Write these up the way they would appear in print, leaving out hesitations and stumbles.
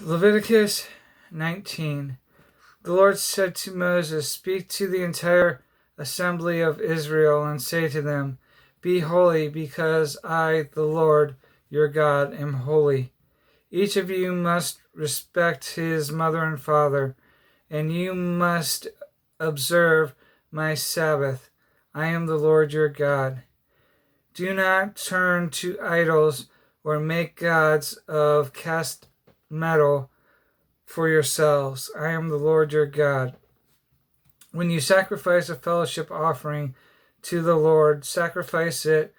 Leviticus 19. The Lord said to Moses, "Speak to the entire assembly of Israel and say to them, Be holy, because I, the Lord, your God, am holy. Each of you must respect his mother and father, and you must observe my Sabbath. I am the Lord your God. Do not turn to idols or make gods of cast metal for yourselves. I am the Lord your God. When you sacrifice a fellowship offering to the Lord, sacrifice it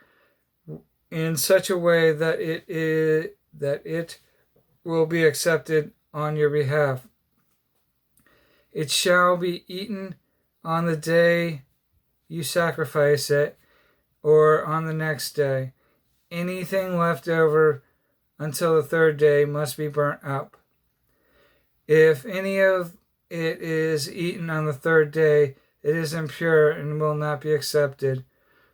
in such a way that it will be accepted on your behalf. It shall be eaten on the day you sacrifice it, or on the next day. Anything left over until the third day must be burnt up. If any of it is eaten on the third day, it is impure and will not be accepted.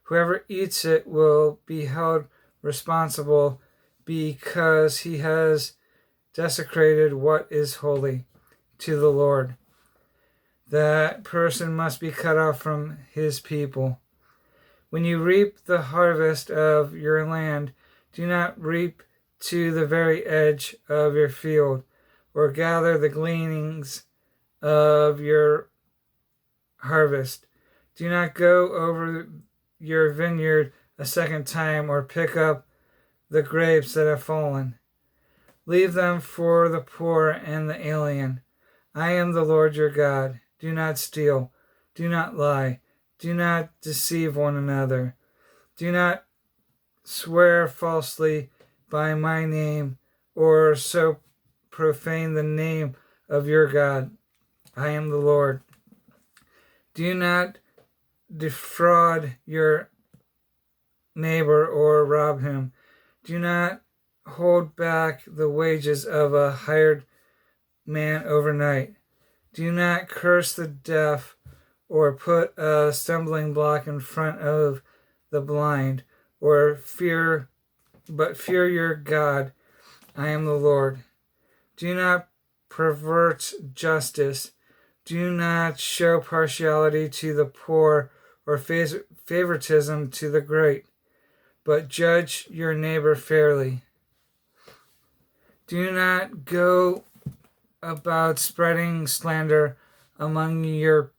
Whoever eats it will be held responsible because he has desecrated what is holy to the Lord. That person must be cut off from his people. When you reap the harvest of your land, do not reap to the very edge of your field, or gather the gleanings of your harvest. Do not go over your vineyard a second time, or pick up the grapes that have fallen. Leave them for the poor and the alien. I am the Lord your God. Do not steal. Do not lie. Do not deceive one another. Do not swear falsely by my name, or so profane the name of your God. I am the Lord. Do not defraud your neighbor or rob him. Do not hold back the wages of a hired man overnight. Do not curse the deaf or put a stumbling block in front of the blind, but fear your God. I am the Lord. Do not pervert justice. Do not show partiality to the poor or favoritism to the great, but judge your neighbor fairly. Do not go about spreading slander among your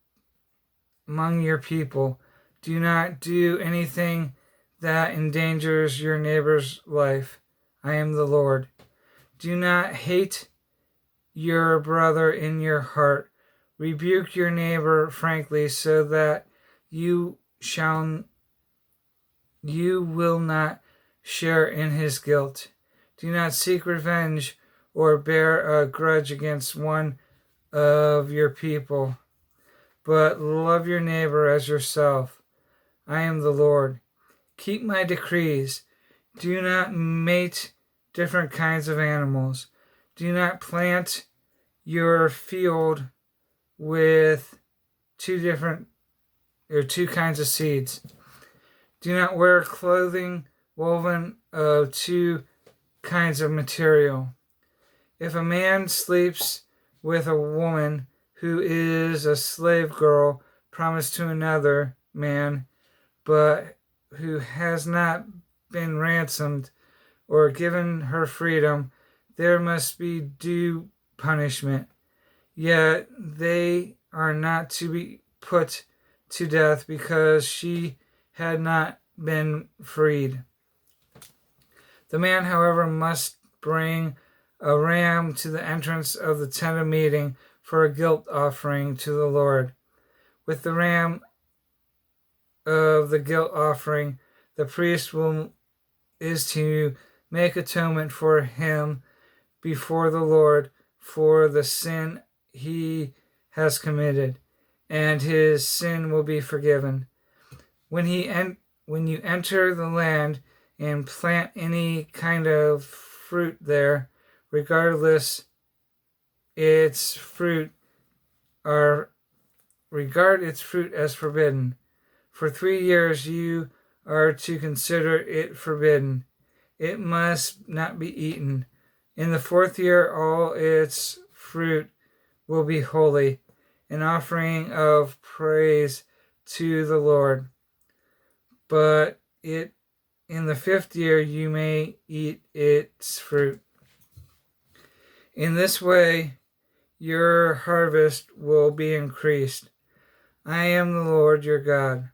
people. Do not do anything that endangers your neighbor's life. I am the Lord. Do not hate your brother in your heart. Rebuke your neighbor frankly, so that you will not share in his guilt. Do not seek revenge or bear a grudge against one of your people, but love your neighbor as yourself. I am the Lord. Keep my decrees. Do not mate different kinds of animals. Do not plant your field with two kinds of seeds. Do not wear clothing woven of two kinds of material. If a man sleeps with a woman who is a slave girl promised to another man, but who has not been ransomed or given her freedom, there must be due punishment. Yet they are not to be put to death because she had not been freed. The man, however, must bring a ram to the entrance of the tent of meeting for a guilt offering to the Lord. With the ram of the guilt offering, the priest is to make atonement for him before the Lord for the sin he has committed, and his sin will be forgiven. When you enter the land and plant any kind of fruit there, regard its fruit as forbidden. For 3 years you are to consider it forbidden. It must not be eaten. In the 4th year, all its fruit will be holy, an offering of praise to the Lord. But in the 5th year you may eat its fruit. In this way your harvest will be increased. I am the Lord your God.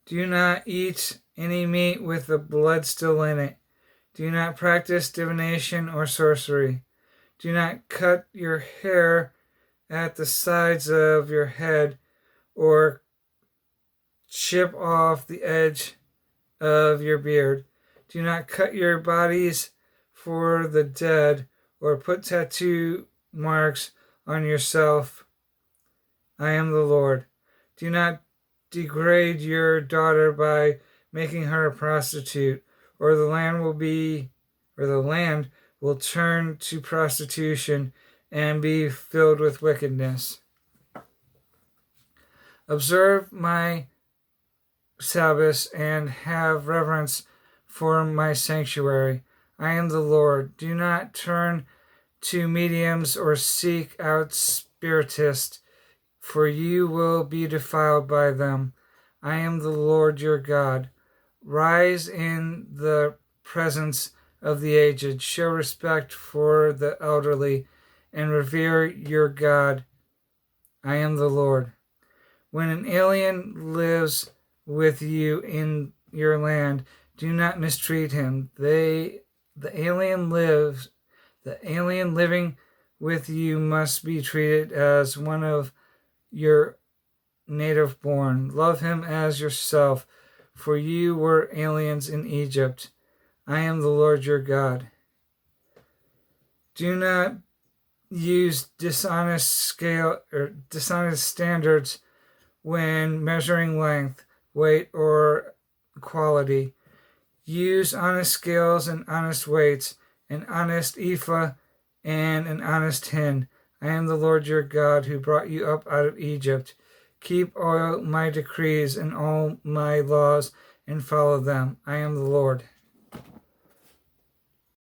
Do not eat any meat with the blood still in it. Do not practice divination or sorcery. Do not cut your hair at the sides of your head or chip off the edge of your beard. Do not cut your bodies for the dead or put tattoo marks on yourself. I am the Lord. Do not degrade your daughter by making her a prostitute, or the land will turn to prostitution and be filled with wickedness. Observe my Sabbaths and have reverence for my sanctuary. I am the Lord. Do not turn to mediums or seek out spiritists, for you will be defiled by them. I am the Lord your God. Rise in the presence of the aged, show respect for the elderly, and revere your God. I am the Lord. When an alien lives with you in your land, do not mistreat him. The alien living with you must be treated as one of your native born. Love him as yourself, for you were aliens in Egypt. I am the Lord your God. Do not use dishonest standards when measuring length, weight, or quality. Use honest scales and honest weights, an honest ephah and an honest hin. I am the Lord your God who brought you up out of Egypt. Keep all my decrees and all my laws and follow them. I am the Lord.